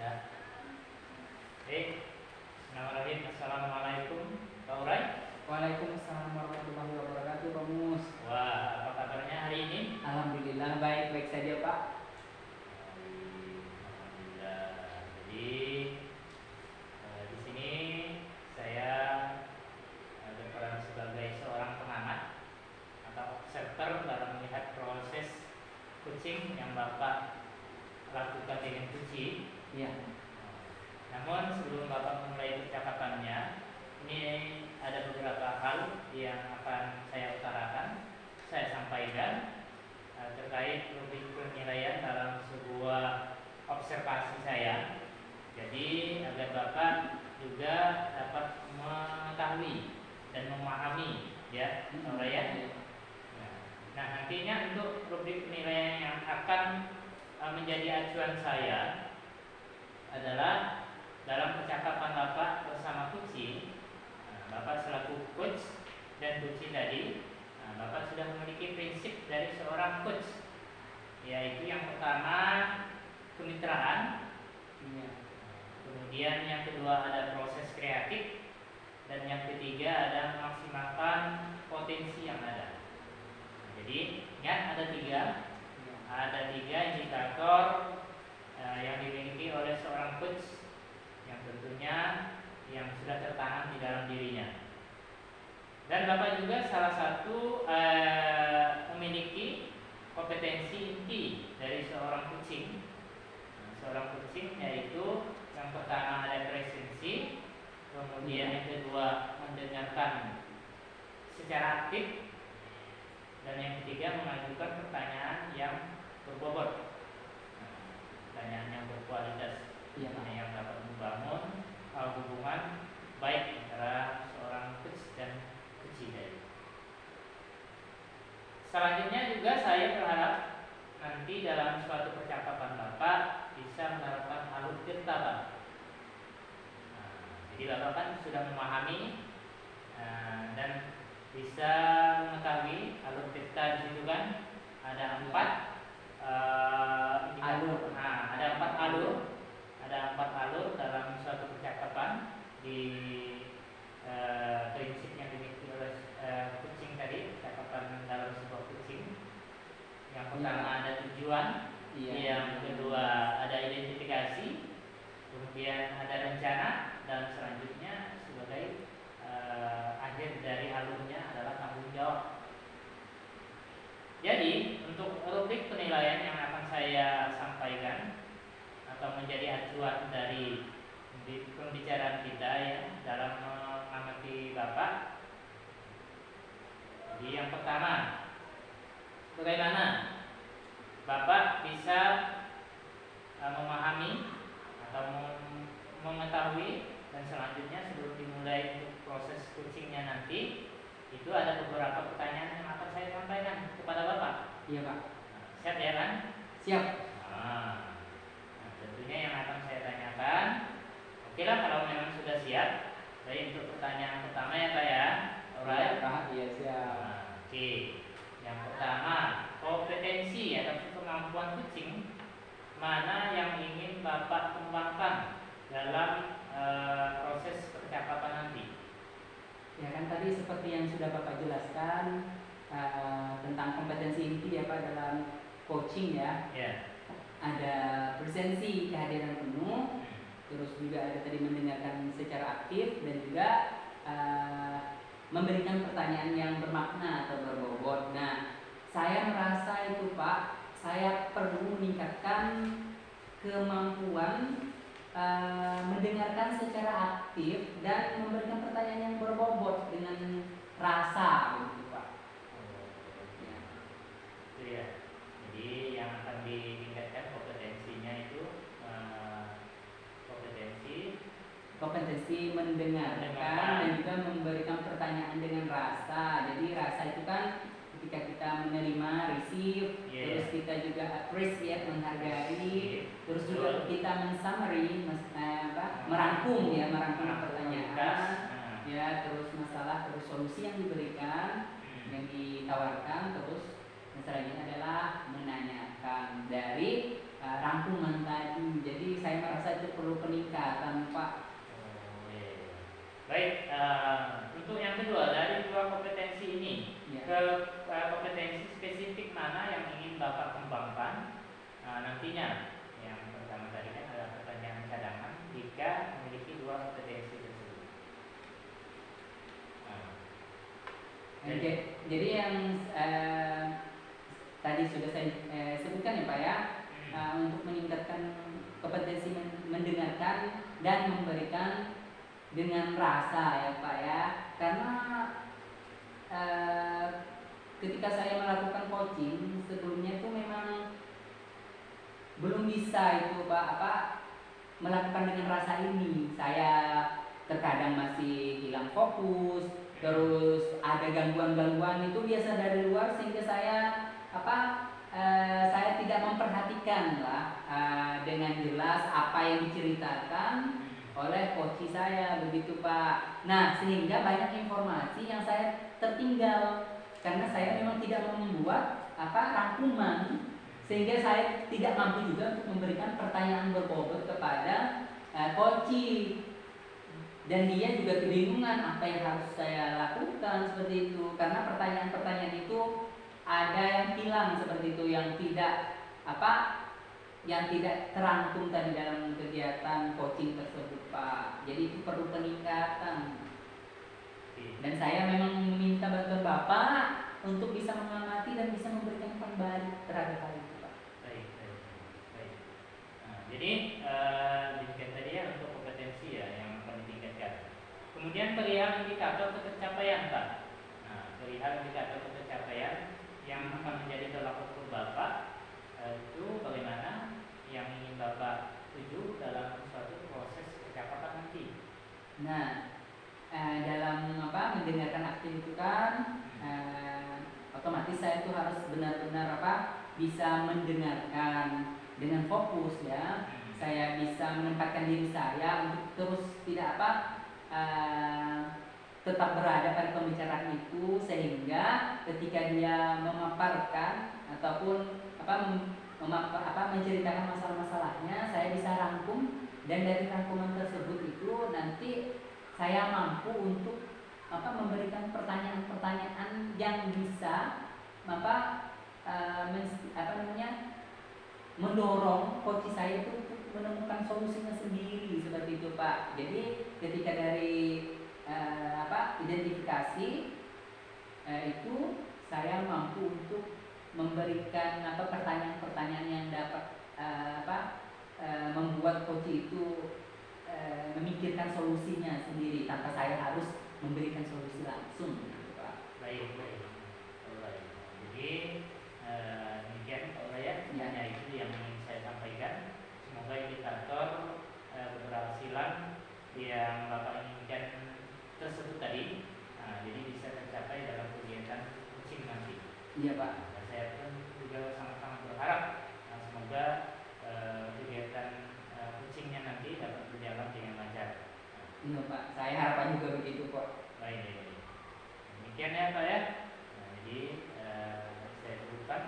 Ya. Baik. Bismillahirrahmanirrahim. Assalamualaikum Pak Urai. Waalaikumsalam warahmatullahi wabarakatuh, Pak Mus. Wah, apa kabarnya hari ini? Alhamdulillah baik-baik saja, Pak. Alhamdulillah. Jadi di sini saya berperan sebagai seorang pengamat atau observer dalam melihat proses kucing yang Bapak lakukan dengan kucing. Iya. Namun sebelum Bapak memulai percakapannya, ini ada beberapa hal yang akan saya utarakan, saya sampaikan terkait rubrik penilaian dalam sebuah observasi saya. Jadi agar Bapak juga dapat mengetahui dan memahami, ya, Saudara ya. Nah, nantinya untuk rubrik penilaian yang akan menjadi acuan saya adalah dalam percakapan Bapak bersama kucing. Bapak selaku coach dan kucing tadi, Bapak sudah memiliki prinsip dari seorang coach, yaitu yang pertama kemitraan, kemudian yang kedua ada proses kreatif, dan yang ketiga ada memaksimalkan potensi yang ada. Jadi ingat ada tiga indikator yang dimiliki oleh seorang coach yang tentunya yang sudah tertanam di dalam dirinya. Dan Bapak juga salah satu memiliki kompetensi inti dari seorang kucing. Seorang kucing yaitu yang pertama ada presensi, kemudian yang kedua mendengarkan secara aktif, dan yang ketiga mengajukan pertanyaan yang berbobot, pertanyaan yang berkualitas, yang dapat membangun hubungan baik antara seorang coach dan kucing tadi. Selanjutnya juga saya berharap nanti dalam suatu percakapan Bapak bisa menerapkan alur tirta, Pak. Jadi Bapak kan sudah memahami dan bisa mengetahui alur tirta di situ kan ada empat alur. Ada empat alur dalam suatu percakapan di prinsip yang dimiliki oleh kucing tadi, percakapan dalam sebuah kucing. Yang pertama ada tujuan, yang kedua ada identifikasi, kemudian ada rencana, dan selanjutnya sebagai akhir dari alurnya adalah tanggung jawab. Jadi untuk rubrik penilaian yang akan saya sampaikan atau menjadi acuan dari pembicaraan kita ya dalam mengamati Bapak. Jadi yang pertama, bagaimana Bapak bisa memahami atau mengetahui, dan selanjutnya sebelum dimulai untuk proses kucingnya nanti itu ada beberapa pertanyaan yang akan saya sampaikan kepada Bapak. Iya, Pak. Siap ya kan? Siap. Tentunya yang akan saya tanyakan. Oke lah kalau memang sudah siap. Baik, untuk pertanyaan pertama ya Pak ya. Alright. Iya, siap. Oke. Yang pertama, kompetensi atau kemampuan kucing mana yang ingin Bapak kembangkan dalam proses percakapan nanti? Ya kan tadi seperti yang sudah Bapak jelaskan tentang kompetensi inti ya Pak dalam coaching ya. Ada presensi, kehadiran penuh, terus juga ada tadi mendengarkan secara aktif, dan juga memberikan pertanyaan yang bermakna atau berbobot. Nah, saya merasa itu Pak, saya perlu meningkatkan kemampuan mendengarkan secara aktif dan memberikan pertanyaan yang berbobot dengan rasa, begitu Pak. Iya. Jadi yang akan ditingkatkan kompetensinya itu kompetensi mendengarkan dan juga memberikan pertanyaan dengan rasa. Jadi rasa itu kan ketika kita menerima, receive, terus kita juga appreciate, menghargai, terus juga kita men-summary, merangkum pertanyaan, ya, terus masalah, terus solusi yang diberikan, yang ditawarkan, terus selanjutnya adalah menanyakan dari rangkuman tadi. Jadi saya merasa itu perlu peningkatan, Pak. Oh, iya. Baik, untuk yang kedua dari dua kompetensi ini, ke kompetensi spesifik mana yang ingin Bapak kembangkan nantinya? Yang pertama tadi kan adalah pertanyaan cadangan jika memiliki dua kompetensi tersebut. Jadi yang tadi sudah saya sebutkan ya Pak ya, untuk meningkatkan kompetensi mendengarkan dan memberikan dengan rasa ya Pak ya, karena ketika saya melakukan coaching sebelumnya itu memang belum bisa itu Pak melakukan dengan rasa ini. Saya terkadang masih hilang fokus, terus ada gangguan-gangguan itu biasa dari luar sehingga saya saya tidak memperhatikan lah dengan jelas apa yang diceritakan oleh coach saya begitu Pak. Nah sehingga banyak informasi yang saya tertinggal karena saya memang tidak membuat rangkuman, sehingga saya tidak mampu juga untuk memberikan pertanyaan berbobot kepada coach, dan dia juga kebingungan apa yang harus saya lakukan seperti itu karena pertanyaan-pertanyaan itu ada yang hilang seperti itu, yang tidak terangkum tadi dalam kegiatan coaching tersebut Pak. Jadi itu perlu peningkatan. Dan saya memang meminta bantuan Bapak untuk bisa mengamati dan bisa memberikan kembali terhadap hal itu Pak. Baik. Jadi demikian tadi ya untuk kompetensi ya yang akan ditingkatkan. Kemudian perihal indikator ketercapaian Pak. Perihal indikator ketercapaian yang akan menjadi tolak ukur Bapak itu bagaimana yang ingin Bapak tuju dalam suatu proses percakapan nanti. Nah, dalam mendengarkan aktif itu kan otomatis saya itu harus benar-benar bisa mendengarkan dengan fokus ya. Saya bisa menempatkan diri saya untuk terus tidak tetap berada pada pembicaraan itu, sehingga ketika dia memaparkan ataupun menceritakan masalah-masalahnya saya bisa rangkum, dan dari rangkuman tersebut itu nanti saya mampu untuk memberikan pertanyaan-pertanyaan yang bisa mendorong coach saya itu untuk menemukan solusinya sendiri seperti itu Pak. Jadi ketika dari identifikasi itu saya mampu untuk memberikan pertanyaan-pertanyaan yang dapat membuat coach itu memikirkan solusinya sendiri tanpa saya harus memberikan solusi langsung gitu Pak. Baik. Jadi demikian Pak ya, hanya itu yang ingin saya sampaikan. Semoga indikator keberhasilan yang Bapak inginkan tersebut tadi jadi bisa tercapai dalam kegiatan coaching nanti. Iya Pak. Saya pun juga sangat-sangat berharap semoga kegiatan coachingnya nanti dapat berjalan dengan lancar. Iya Pak, saya harapan juga begitu Pak. Baik. Demikian ya Pak ya. Jadi saya sebutkan